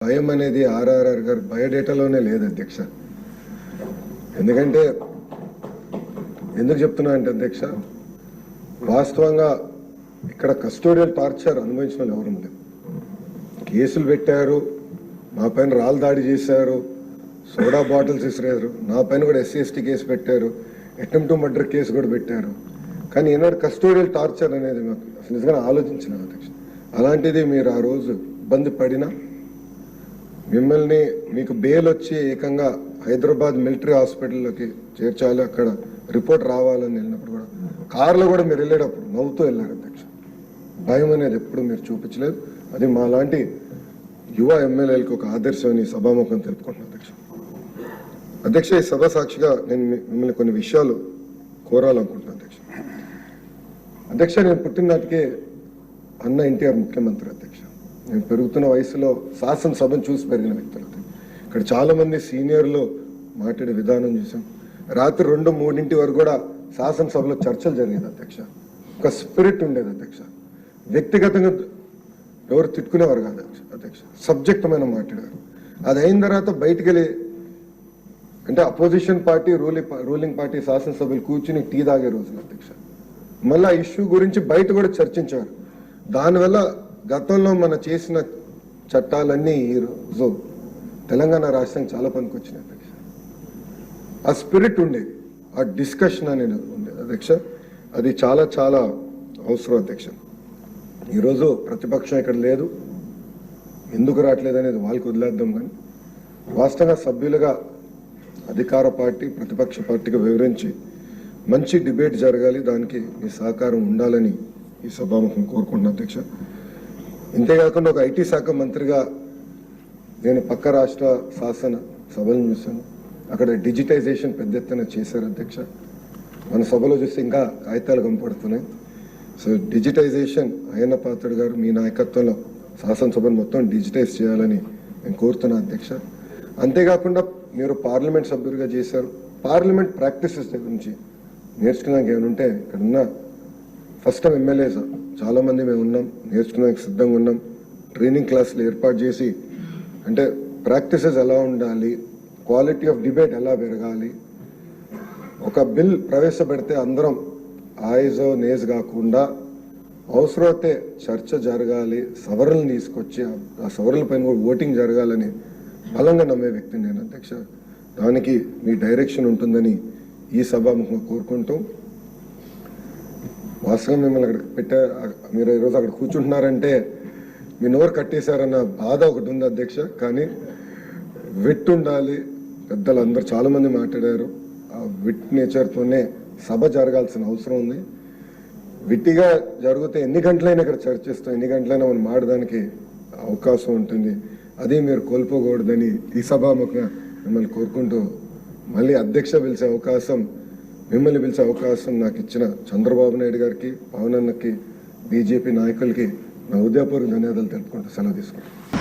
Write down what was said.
భయం అనేది ఆర్ఆర్ఆర్ గారు బయోడేటాలోనే లేదు అధ్యక్ష. ఎందుకంటే ఎందుకు చెప్తున్నా అంటే అధ్యక్ష, వాస్తవంగా ఇక్కడ కస్టోడియల్ టార్చర్ అనుభవించిన వాళ్ళు ఎవరు లేదు. కేసులు పెట్టారు, మా పైన రాళ్ళు దాడి చేశారు, సోడా బాటిల్స్ ఇసిరారు, నా పైన కూడా SC/ST కేసు పెట్టారు, అటెంప్ట్ టు మర్డర్ కేసు కూడా పెట్టారు. కానీ ఈనాడు కస్టోడియల్ టార్చర్ అనేది మాకు అసలు నిజంగా ఆలోచించిన అధ్యక్ష. అలాంటిది మీరు ఆ రోజు ఇబ్బంది పడినా మిమ్మల్ని మీకు బెయిల్ వచ్చి ఏకంగా హైదరాబాద్ మిలిటరీ హాస్పిటల్లోకి చేర్చాలి, అక్కడ రిపోర్ట్ రావాలని వెళ్ళినప్పుడు కూడా కారులో కూడా మీరు వెళ్ళేటప్పుడు నవ్వుతూ వెళ్ళారు అధ్యక్ష. భయం అనేది ఎప్పుడు మీరు చూపించలేదు. అది మా లాంటి యువ ఎమ్మెల్యేలకు ఒక ఆదర్శం అని సభాముఖం తెలుపుకుంటున్నాను అధ్యక్ష. అధ్యక్ష, ఈ సభ సాక్షిగా నేను మిమ్మల్ని కొన్ని విషయాలు కోరాలనుకుంటున్నాను అధ్యక్ష. అధ్యక్ష, నేను పుట్టిననాటికే అన్న NTR ముఖ్యమంత్రి అధ్యక్ష. నేను పెరుగుతున్న వయసులో శాసనసభను చూసి పెరిగిన వ్యక్తులు. ఇక్కడ చాలా మంది సీనియర్లు మాట్లాడే విధానం చూసాం. రాత్రి 2-3 వరకు కూడా శాసనసభలో చర్చలు జరిగేది అధ్యక్ష. ఒక స్పిరిట్ ఉండేది అధ్యక్ష. వ్యక్తిగతంగా ఎవరు తిట్టుకునేవారు కాదు అధ్యక్ష, సబ్జెక్టమైన మాట్లాడారు. అది అయిన తర్వాత బయటికి వెళ్ళి అంటే అపోజిషన్ పార్టీ రూలింగ్ పార్టీ శాసనసభ్యులు కూర్చుని టీ తాగే రోజులు అధ్యక్ష. మళ్ళీ ఇష్యూ గురించి బయట కూడా చర్చించారు. దానివల్ల గతంలో మన చేసిన చట్టాలన్నీ ఈరోజు తెలంగాణ రాష్ట్రానికి చాలా పనికొచ్చినాయి అధ్యక్ష. ఆ స్పిరిట్ ఉండేది, ఆ డిస్కషన్ అనేది ఉండేది అధ్యక్ష. అది చాలా చాలా అవసరం అధ్యక్ష. ఈరోజు ప్రతిపక్షం ఇక్కడ లేదు, ఎందుకు రావట్లేదు అనేది వాళ్ళకి వదిలేద్దాం. కానీ వాస్తవంగా సభ్యులుగా అధికార పార్టీ ప్రతిపక్ష పార్టీకి వివరించి మంచి డిబేట్ జరగాలి, దానికి మీ సహకారం ఉండాలని ఈ సభాముఖం కోరుకుంటున్నాను అధ్యక్ష. ఇంతేకాకుండా ఒక IT శాఖ మంత్రిగా నేను పక్క రాష్ట్ర శాసన సభలను చూశాను. అక్కడ డిజిటైజేషన్ పెద్ద ఎత్తున చేశారు అధ్యక్ష. మన సభలో చూస్తే ఇంకా కాగితాలు కనపడుతున్నాయి. సో డిజిటైజేషన్ అయ్యన్న పాత్రుడు గారు మీ నాయకత్వంలో శాసనసభను మొత్తం డిజిటైజ్ చేయాలని నేను కోరుతున్నాను అధ్యక్ష. అంతేకాకుండా మీరు పార్లమెంట్ సభ్యులుగా చేశారు. పార్లమెంట్ ప్రాక్టీసెస్ గురించి నేర్చుకున్నాక ఏమైనా ఇక్కడ ఉన్న ఫస్ట్ టైం ఎమ్మెల్యేస్ చాలా మంది మేము ఉన్నాం, నేర్చుకున్నానికి సిద్ధంగా ఉన్నాం. ట్రైనింగ్ క్లాసులు ఏర్పాటు చేసి అంటే ప్రాక్టీసెస్ ఎలా ఉండాలి, క్వాలిటీ ఆఫ్ డిబేట్ ఎలా పెరగాలి, ఒక బిల్ ప్రవేశపెడితే అందరం ఆయిజ్ నేజ్ కాకుండా అవసరమైతే చర్చ జరగాలి, సవరణలు తీసుకొచ్చి ఆ సవరణల పైన కూడా ఓటింగ్ జరగాలని బలంగా నమ్మే వ్యక్తిని నేను అధ్యక్ష. దానికి మీ డైరెక్షన్ ఉంటుందని ఈ సభాముఖంగా కోరుకుంటూ, వాస్తవంగా మిమ్మల్ని అక్కడ మీరు ఈరోజు అక్కడ కూర్చుంటున్నారంటే మీ నోరు కట్టేశారన్న బాధ ఒకటి ఉంది అధ్యక్ష. కానీ విట్ ఉండాలి. పెద్దలు అందరూ చాలా మంది మాట్లాడారు. ఆ విట్ నేచర్తోనే సభ జరగాల్సిన అవసరం ఉంది. విట్టిగా జరిగితే ఎన్ని గంటలైనా ఇక్కడ చర్చిస్తాం, ఎన్ని గంటలైనా మనం మాడడానికి అవకాశం ఉంటుంది. అది మీరు కోల్పోకూడదని ఈ సభాముఖంగా మిమ్మల్ని కోరుకుంటూ, మళ్ళీ అధ్యక్ష మిమ్మల్ని పిలిచే అవకాశం నాకు ఇచ్చిన చంద్రబాబు నాయుడు గారికి, పవన్ అన్నకి, BJP నాయకులకి నా హృదయపూర్వక ధన్యవాదాలు తెలుపుకుంటూ సెలవు తీసుకుంటాను.